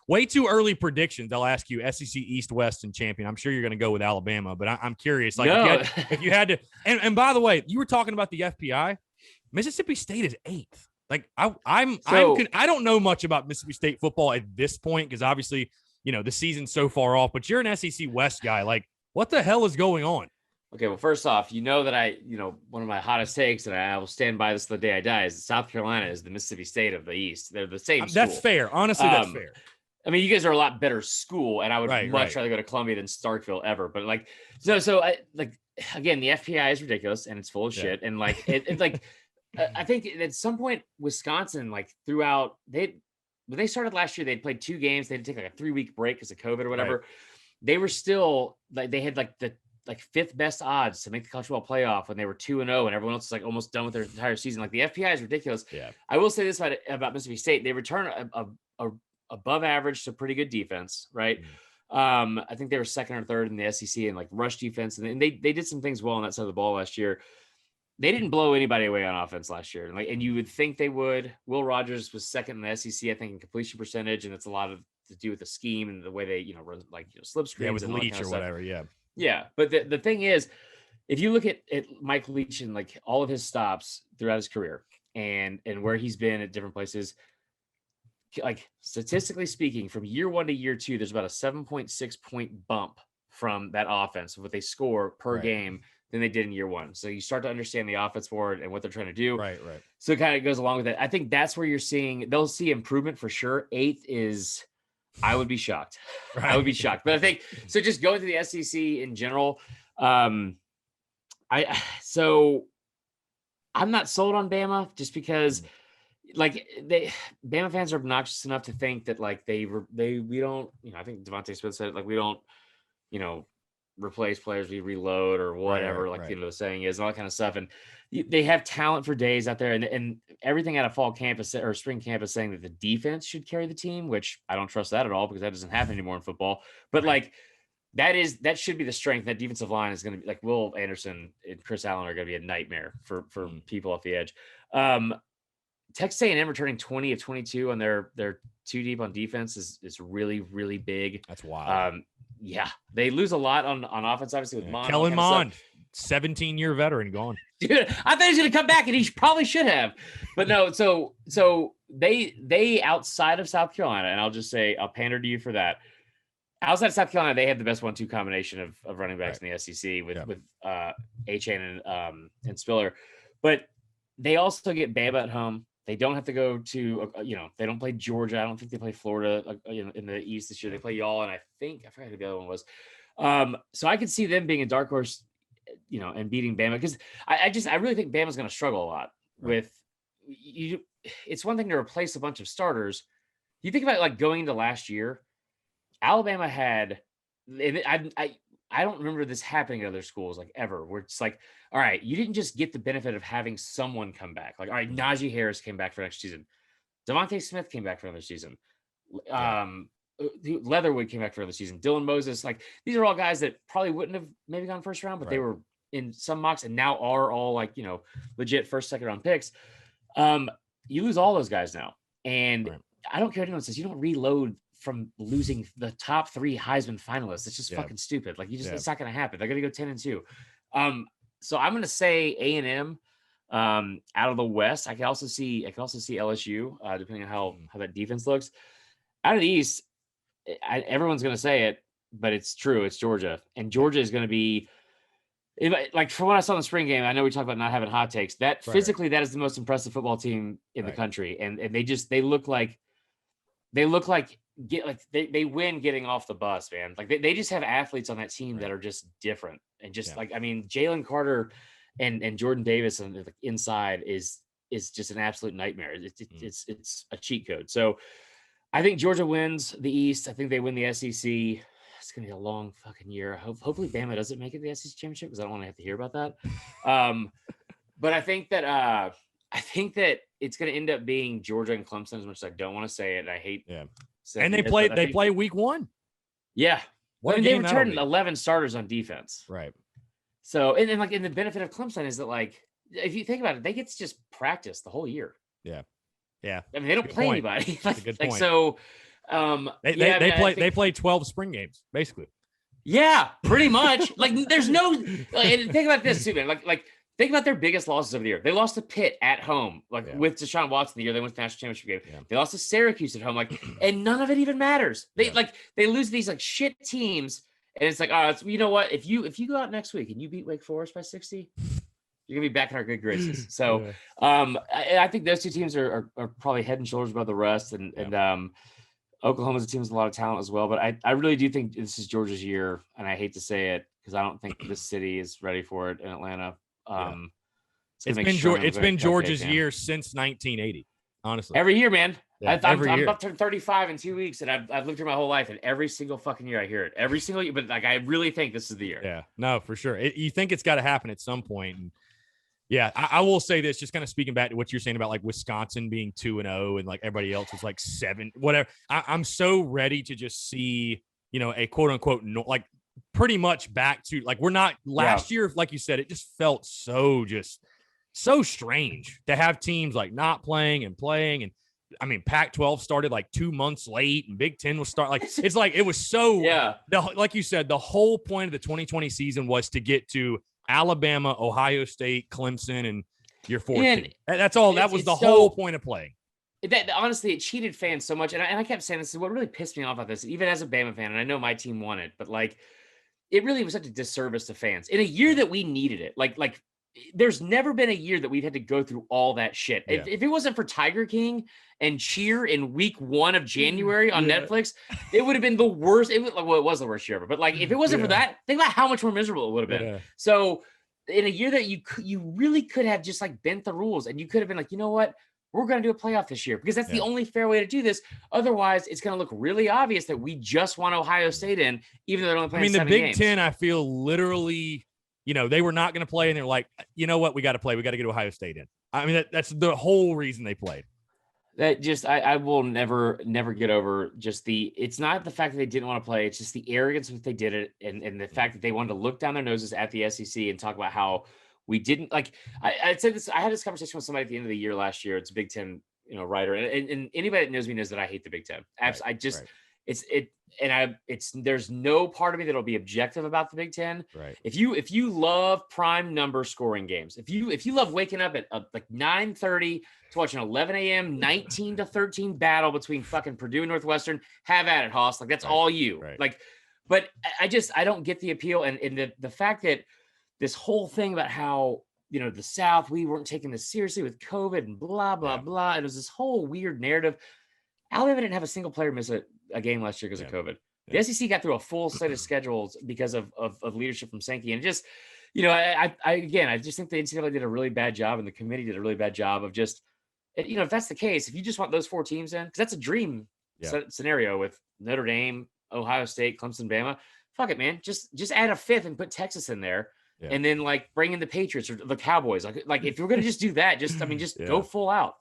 way too early predictions. They'll ask you SEC East, West, and champion. I'm sure you're going to go with Alabama, but I'm curious. Like no. if you had to, and by the way, you were talking about the FPI. Mississippi State is 8th. Like I don't know much about Mississippi State football at this point because obviously, the season's so far off. But you're an SEC West guy. Like, what the hell is going on? Okay, well, first off, that one of my hottest takes, and I will stand by this the day I die, is that South Carolina is the Mississippi State of the East. They're the same school. That's fair. Honestly, that's fair. I mean, you guys are a lot better school, and I would much rather go to Columbia than Starkville ever. But again, the FPI is ridiculous, and it's full of shit. And I think at some point, Wisconsin, throughout, when they started last year, they'd played 2 games. They had to take a 3-week break because of COVID or whatever. Right. They were still they had the 5th best odds to make the college football playoff when they were 2-0, and everyone else is almost done with their entire season. The FPI is ridiculous. Yeah. I will say this about Mississippi State: they return a above average to pretty good defense, right? Mm-hmm. I think they were 2nd or 3rd in the SEC in rush defense, and they did some things well on that side of the ball last year. They didn't blow anybody away on offense last year, and you would think they would. Will Rogers was 2nd in the SEC, I think, in completion percentage, and it's a lot to do with the scheme and the way they run slip screens with Leach or whatever. Yeah. But the thing is, if you look at Mike Leach and all of his stops throughout his career and where he's been at different places, statistically speaking, from year 1 to year 2, there's about a 7.6 point bump from that offense of what they score per game than they did in year 1. So you start to understand the offense for it and what they're trying to do. Right. So it kind of goes along with it. I think that's where they'll see improvement for sure. 8th is, I would be shocked. Right. I would be shocked. But I think, so just going to the SEC in general, I'm not sold on Bama just because Bama fans are obnoxious enough to think that we don't, I think Devontae Smith said it, we don't, replace players, we reload or whatever, the saying is, and all that kind of stuff. And they have talent for days out there, and everything out of fall campus or spring campus saying that the defense should carry the team, which I don't trust that at all because that doesn't happen anymore in football. But that should be the strength. That defensive line is going to be Will Anderson and Chris Allen are going to be a nightmare for people off the edge. Texas A&M returning 20 of 22 on their 2 deep on defense is really, really big. That's wild. Yeah, they lose a lot on offense, obviously with Mond. Kellen Mond, 17-year veteran gone. Dude, I thought he was going to come back, and he probably should have. But no, so they outside of South Carolina, and I'll just say I'll pander to you for that. Outside of South Carolina, they have the best 1-2 combination of running backs in the SEC with Achane and Spiller. But they also get Bama at home. They don't have to go to, they don't play Georgia. I don't think they play Florida in the East this year. They play y'all, and I forgot who the other one was. So I could see them being a dark horse, and beating Bama because I really think Bama's going to struggle a lot with you. It's one thing to replace a bunch of starters. You think about going into last year, Alabama had, I don't remember this happening at other schools ever, where it's all right, you didn't just get the benefit of having someone come back. All right, Najee Harris came back for next season. Devontae Smith came back for another season. Leatherwood came back for another season. Dylan Moses, these are all guys that probably wouldn't have maybe gone first round, but they were in some mocks and now are all legit first, second round picks. You lose all those guys now. And I don't care what anyone says, you don't reload from losing the top 3 Heisman finalists. It's just fucking stupid. It's not going to happen. They're going to go 10-2. So I'm going to say A&M out of the West. I can also see LSU depending on how that defense looks. Out of the East, everyone's going to say it, but it's true. It's Georgia, and Georgia is going to be from what I saw in the spring game. I know we talked about not having hot takes. That physically, that is the most impressive football team in the country, and they look like they win getting off the bus, man. They just have athletes on that team that are just different. And just Jalen Carter and Jordan Davis on the inside is just an absolute nightmare. It's a cheat code. So I think Georgia wins the East. I think they win the SEC. It's going to be a long fucking year. Hopefully Bama doesn't make it to the SEC championship because I don't want to have to hear about that. But I think that it's going to end up being Georgia and Clemson, as much as I don't want to say it. I hate saying and they play week 1. Yeah. They returned 11 starters on defense. Right. So, and the benefit of Clemson is that, if you think about it, they get to just practice the whole year. Yeah. Yeah. I mean, they don't play anybody. That's a good point. So, They play 12 spring games basically. Yeah, pretty much. Like, there's no. And think about this too, man. Like think about their biggest losses of the year. They lost to Pitt at home, with Deshaun Watson the year they went to the national championship game. Yeah. They lost to Syracuse at home, and none of it even matters. They lose these shit teams, and it's like, oh, you know what? If you go out next week and you beat Wake Forest by 60, you're gonna be back in our good graces. So, I think those two teams are probably head and shoulders above the rest, and Oklahoma's a team with a lot of talent as well. But I really do think this is Georgia's year, and I hate to say it because I don't think this city is ready for it in Atlanta. It's been Georgia's year since 1980. Honestly, every year, man. Yeah, I'm about to turn 35 in 2 weeks, and I've lived here my whole life, and every single fucking year I hear it. Every single year, but I really think this is the year. Yeah, no, for sure. You think it's got to happen at some point, and yeah, I will say this, just kind of speaking back to what you're saying about Wisconsin being 2-0 and everybody else is 7, whatever. I'm so ready to just see, a quote unquote, pretty much back to we're not last year. Like you said, it just felt so strange to have teams not playing and playing. And I mean, Pac-12 started 2 months late and Big Ten was it was so, like you said, the whole point of the 2020 season was to get to Alabama, Ohio State, Clemson, and your fourth team. That's all. That was the whole point of playing. That honestly, it cheated fans so much. And I kept saying this is what really pissed me off about this, even as a Bama fan. And I know my team won it, but it really was such a disservice to fans in a year that we needed it. There's never been a year that we've had to go through all that shit. Yeah. If it wasn't for Tiger King and Cheer in week 1 of January on Netflix, it would have been the worst. It was the worst year ever. But if it wasn't for that, think about how much more miserable it would have been. Yeah. So in a year that you really could have just bent the rules, and you could have been you know what? We're going to do a playoff this year because that's the only fair way to do this. Otherwise, it's going to look really obvious that we just want Ohio State in, even though they're only playing 7 games. The Big Ten, I feel literally, they were not going to play, and they're like, you know what? We got to play. We got to get Ohio State in. I mean, that's the whole reason they played. That just, I will never get over it's not the fact that they didn't want to play. It's just the arrogance that they did it. And the fact that they wanted to look down their noses at the SEC and talk about how we didn't I'd say this. I had this conversation with somebody at the end of the year last year. It's a Big Ten, writer. And anybody that knows me knows that I hate the Big Ten. There's no part of me that'll be objective about the Big Ten. Right. If you love prime number scoring games, if you love waking up at 9:30 to watch an 11 a.m. 19-13 battle between fucking Purdue and Northwestern, have at it, Hoss. That's all you. Right. But I don't get the appeal and the fact that this whole thing about how the South, we weren't taking this seriously with COVID and blah blah blah. It was this whole weird narrative. Alabama didn't have a single player miss a game last year because of COVID. The SEC got through a full slate of schedules because of leadership from Sankey. And just, I just think the NCAA did a really bad job and the committee did a really bad job of just, if that's the case, if you just want those 4 teams in, because that's a dream scenario with Notre Dame, Ohio State, Clemson, Bama. Fuck it, man. Just add a 5th and put Texas in there. Yeah. And then bring in the Patriots or the Cowboys. If you're going to just do that, go full out.